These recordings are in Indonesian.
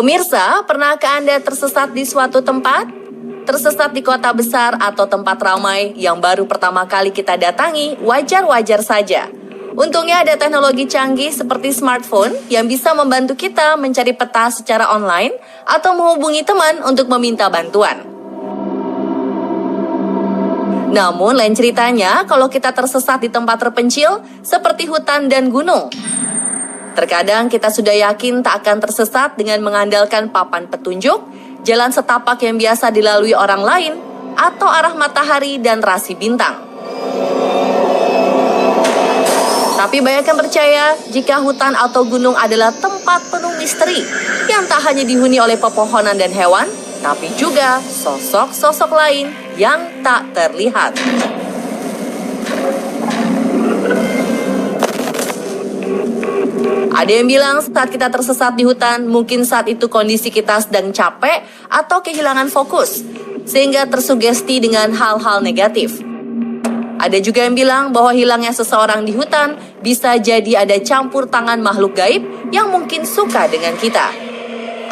Pemirsa, pernahkah Anda tersesat di suatu tempat? Tersesat di kota besar atau tempat ramai yang baru pertama kali kita datangi, wajar-wajar saja. Untungnya ada teknologi canggih seperti smartphone yang bisa membantu kita mencari peta secara online atau menghubungi teman untuk meminta bantuan. Namun lain ceritanya kalau kita tersesat di tempat terpencil seperti hutan dan gunung. Terkadang kita sudah yakin tak akan tersesat dengan mengandalkan papan petunjuk, jalan setapak yang biasa dilalui orang lain, atau arah matahari dan rasi bintang. Tapi banyak yang percaya jika hutan atau gunung adalah tempat penuh misteri yang tak hanya dihuni oleh pepohonan dan hewan, tapi juga sosok-sosok lain yang tak terlihat. Ada yang bilang saat kita tersesat di hutan, mungkin saat itu kondisi kita sedang capek atau kehilangan fokus, sehingga tersugesti dengan hal-hal negatif. Ada juga yang bilang bahwa hilangnya seseorang di hutan bisa jadi ada campur tangan makhluk gaib yang mungkin suka dengan kita.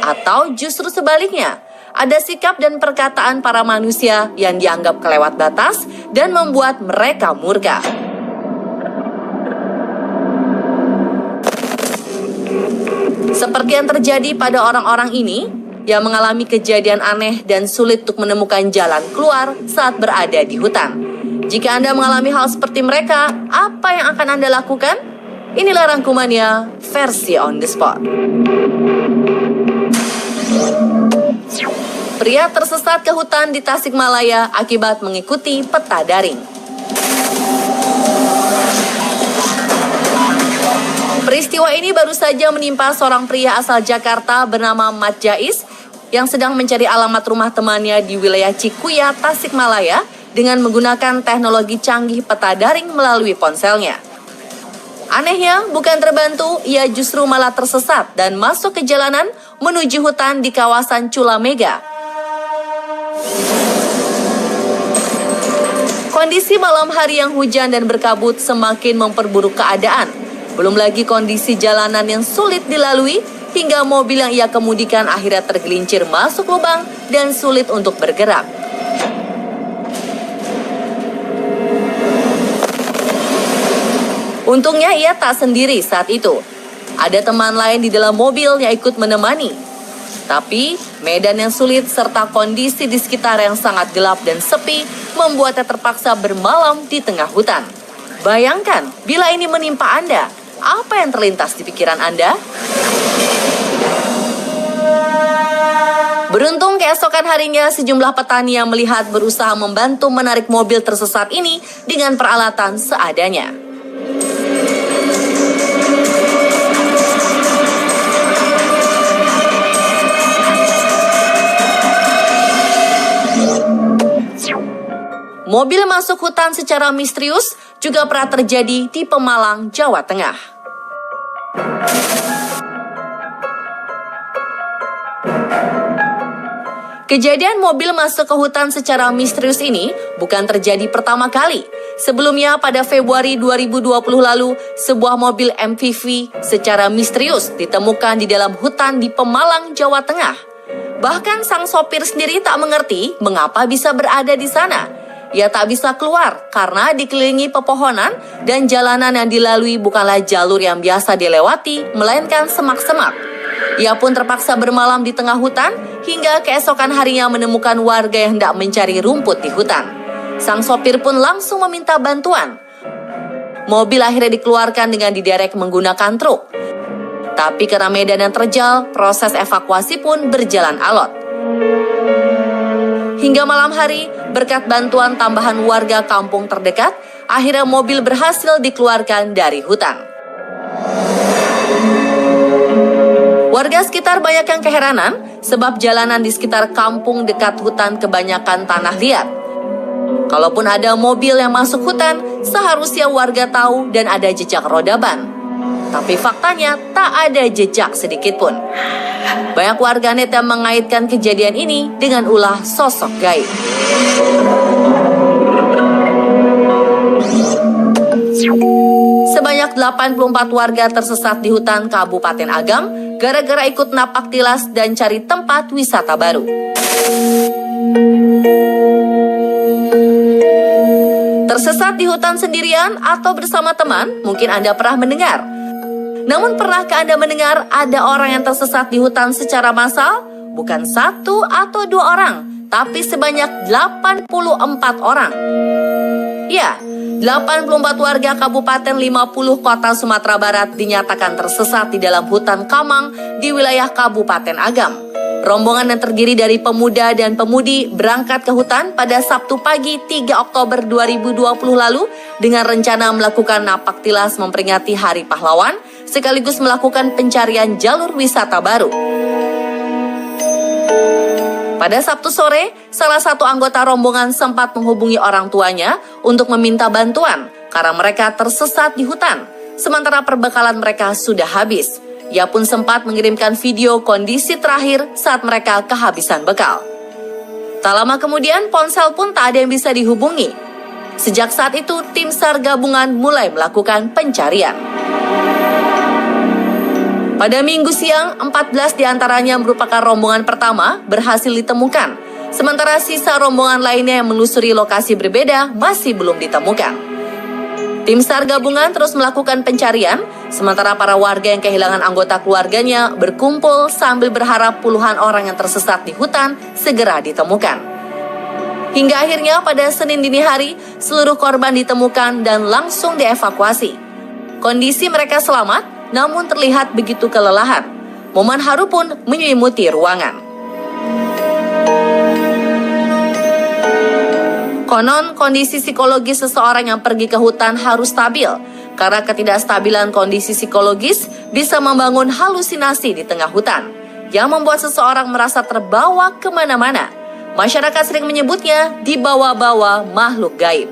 Atau justru sebaliknya, ada sikap dan perkataan para manusia yang dianggap kelewat batas dan membuat mereka murka. Seperti yang terjadi pada orang-orang ini yang mengalami kejadian aneh dan sulit untuk menemukan jalan keluar saat berada di hutan. Jika Anda mengalami hal seperti mereka, apa yang akan Anda lakukan? Inilah rangkumannya versi on the spot. Pria tersesat ke hutan di Tasikmalaya akibat mengikuti peta daring. Peristiwa ini baru saja menimpa seorang pria asal Jakarta bernama Mat Jais yang sedang mencari alamat rumah temannya di wilayah Cikuya, Tasikmalaya dengan menggunakan teknologi canggih peta daring melalui ponselnya. Anehnya, bukan terbantu, ia justru malah tersesat dan masuk ke jalanan menuju hutan di kawasan Culamega. Kondisi malam hari yang hujan dan berkabut semakin memperburuk keadaan. Belum lagi kondisi jalanan yang sulit dilalui, hingga mobil yang ia kemudikan akhirnya tergelincir masuk lubang dan sulit untuk bergerak. Untungnya ia tak sendiri saat itu. Ada teman lain di dalam mobil yang ikut menemani. Tapi medan yang sulit serta kondisi di sekitar yang sangat gelap dan sepi membuatnya terpaksa bermalam di tengah hutan. Bayangkan bila ini menimpa Anda. Apa yang terlintas di pikiran Anda? Beruntung keesokan harinya sejumlah petani yang melihat berusaha membantu menarik mobil tersesat ini dengan peralatan seadanya. Mobil masuk hutan secara misterius juga pernah terjadi di Pemalang, Jawa Tengah. Kejadian mobil masuk ke hutan secara misterius ini bukan terjadi pertama kali. Sebelumnya pada Februari 2020 lalu, sebuah mobil MPV secara misterius ditemukan di dalam hutan di Pemalang, Jawa Tengah. Bahkan sang sopir sendiri tak mengerti mengapa bisa berada di sana. Ia tak bisa keluar karena dikelilingi pepohonan dan jalanan yang dilalui bukanlah jalur yang biasa dilewati, melainkan semak-semak. Ia pun terpaksa bermalam di tengah hutan hingga keesokan harinya menemukan warga yang hendak mencari rumput di hutan. Sang sopir pun langsung meminta bantuan. Mobil akhirnya dikeluarkan dengan diderek menggunakan truk. Tapi karena medan yang terjal, proses evakuasi pun berjalan alot. Hingga malam hari, berkat bantuan tambahan warga kampung terdekat, akhirnya mobil berhasil dikeluarkan dari hutan. Warga sekitar banyak yang keheranan sebab jalanan di sekitar kampung dekat hutan kebanyakan tanah liat. Kalaupun ada mobil yang masuk hutan, seharusnya warga tahu dan ada jejak roda ban. Tapi faktanya tak ada jejak sedikit pun. Banyak warganet yang mengaitkan kejadian ini dengan ulah sosok gaib. Sebanyak 84 warga tersesat di hutan Kabupaten Agam gara-gara ikut napak tilas dan cari tempat wisata baru. Tersesat di hutan sendirian atau bersama teman, mungkin Anda pernah mendengar. Namun pernahkah Anda mendengar ada orang yang tersesat di hutan secara massal? Bukan 1 atau 2 orang, tapi sebanyak 84 orang. Ya, 84 warga Kabupaten 50 Kota Sumatera Barat dinyatakan tersesat di dalam hutan Kamang di wilayah Kabupaten Agam. Rombongan yang terdiri dari pemuda dan pemudi berangkat ke hutan pada Sabtu pagi 3 Oktober 2020 lalu dengan rencana melakukan napak tilas memperingati Hari Pahlawan sekaligus melakukan pencarian jalur wisata baru. Pada Sabtu sore, salah satu anggota rombongan sempat menghubungi orang tuanya untuk meminta bantuan karena mereka tersesat di hutan, sementara perbekalan mereka sudah habis. Ia pun sempat mengirimkan video kondisi terakhir saat mereka kehabisan bekal. Tak lama kemudian, ponsel pun tak ada yang bisa dihubungi. Sejak saat itu, tim SAR gabungan mulai melakukan pencarian. Pada Minggu siang, 14 diantaranya merupakan rombongan pertama berhasil ditemukan. Sementara sisa rombongan lainnya yang menelusuri lokasi berbeda masih belum ditemukan. Tim SAR gabungan terus melakukan pencarian, sementara para warga yang kehilangan anggota keluarganya berkumpul sambil berharap puluhan orang yang tersesat di hutan segera ditemukan. Hingga akhirnya pada Senin dini hari, seluruh korban ditemukan dan langsung dievakuasi. Kondisi mereka selamat, namun terlihat begitu kelelahan. Momen haru pun menyelimuti ruangan. Konon, kondisi psikologis seseorang yang pergi ke hutan harus stabil, karena ketidakstabilan kondisi psikologis bisa membangun halusinasi di tengah hutan, yang membuat seseorang merasa terbawa kemana-mana. Masyarakat sering menyebutnya dibawa-bawa makhluk gaib.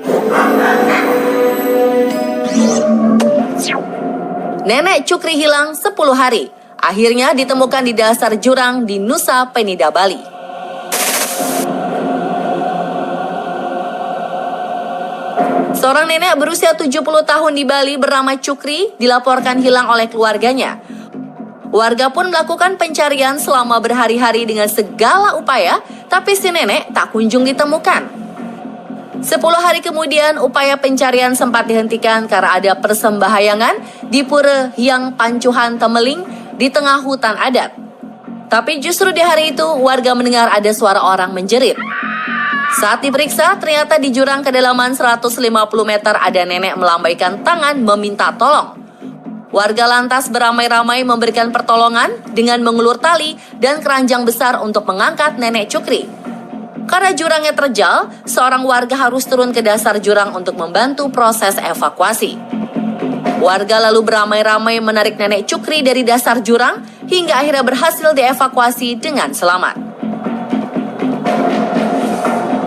Nenek Cukri hilang 10 hari, akhirnya ditemukan di dasar jurang di Nusa Penida, Bali. Seorang nenek berusia 70 tahun di Bali bernama Cukri dilaporkan hilang oleh keluarganya. Warga pun melakukan pencarian selama berhari-hari dengan segala upaya, tapi si nenek tak kunjung ditemukan. 10 hari kemudian, upaya pencarian sempat dihentikan karena ada persembahayangan di Pura Hyang Pancuhan Temeling di tengah hutan adat. Tapi justru di hari itu, warga mendengar ada suara orang menjerit. Saat diperiksa, ternyata di jurang kedalaman 150 meter ada nenek melambaikan tangan meminta tolong. Warga lantas beramai-ramai memberikan pertolongan dengan mengulur tali dan keranjang besar untuk mengangkat nenek Cukri. Karena jurangnya terjal, seorang warga harus turun ke dasar jurang untuk membantu proses evakuasi. Warga lalu beramai-ramai menarik nenek Cukri dari dasar jurang hingga akhirnya berhasil dievakuasi dengan selamat.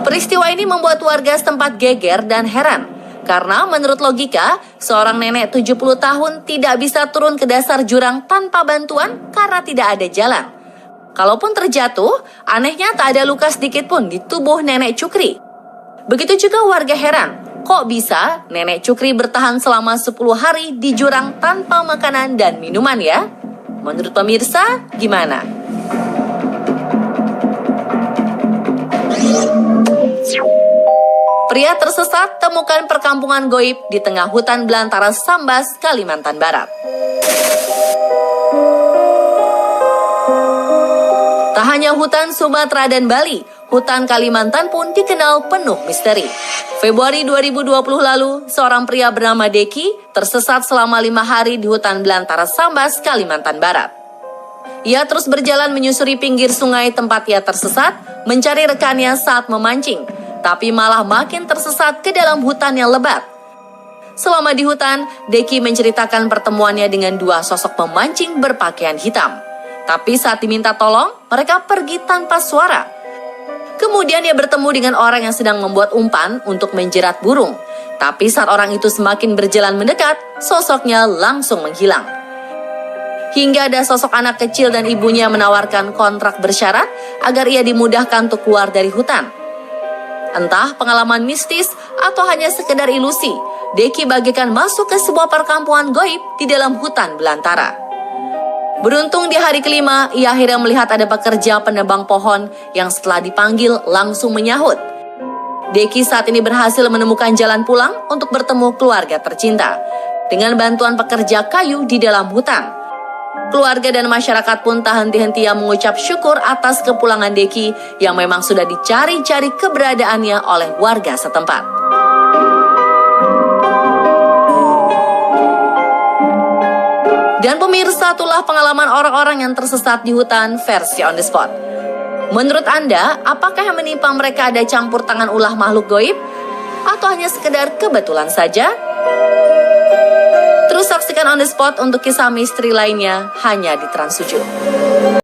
Peristiwa ini membuat warga setempat geger dan heran, karena menurut logika, seorang nenek 70 tahun tidak bisa turun ke dasar jurang tanpa bantuan karena tidak ada jalan. Kalaupun terjatuh, anehnya tak ada luka sedikit pun di tubuh nenek Cukri. Begitu juga warga heran, kok bisa nenek Cukri bertahan selama 10 hari di jurang tanpa makanan dan minuman ya? Menurut pemirsa, gimana? Pria tersesat temukan perkampungan goib di tengah hutan belantara Sambas, Kalimantan Barat. Tak hanya hutan Sumatera dan Bali, hutan Kalimantan pun dikenal penuh misteri. Februari 2020 lalu, seorang pria bernama Deki tersesat selama 5 hari di hutan belantara Sambas, Kalimantan Barat. Ia terus berjalan menyusuri pinggir sungai tempat ia tersesat, mencari rekannya saat memancing, tapi malah makin tersesat ke dalam hutan yang lebat. Selama di hutan, Deki menceritakan pertemuannya dengan 2 sosok pemancing berpakaian hitam. Tapi saat diminta tolong, mereka pergi tanpa suara. Kemudian ia bertemu dengan orang yang sedang membuat umpan untuk menjerat burung. Tapi saat orang itu semakin berjalan mendekat, sosoknya langsung menghilang. Hingga ada sosok anak kecil dan ibunya menawarkan kontrak bersyarat agar ia dimudahkan untuk keluar dari hutan. Entah pengalaman mistis atau hanya sekedar ilusi, Deki bagikan masuk ke sebuah perkampungan goib di dalam hutan belantara. Beruntung di hari kelima, ia akhirnya melihat ada pekerja penebang pohon yang setelah dipanggil langsung menyahut. Deki saat ini berhasil menemukan jalan pulang untuk bertemu keluarga tercinta dengan bantuan pekerja kayu di dalam hutan. Keluarga dan masyarakat pun tak henti-hentinya mengucap syukur atas kepulangan Deki yang memang sudah dicari-cari keberadaannya oleh warga setempat. Dan pemirsa, itulah pengalaman orang-orang yang tersesat di hutan versi On The Spot. Menurut Anda, apakah yang menimpa mereka ada campur tangan ulah makhluk goib? Atau hanya sekedar kebetulan saja? Terus saksikan On The Spot untuk kisah misteri lainnya hanya di Trans 7.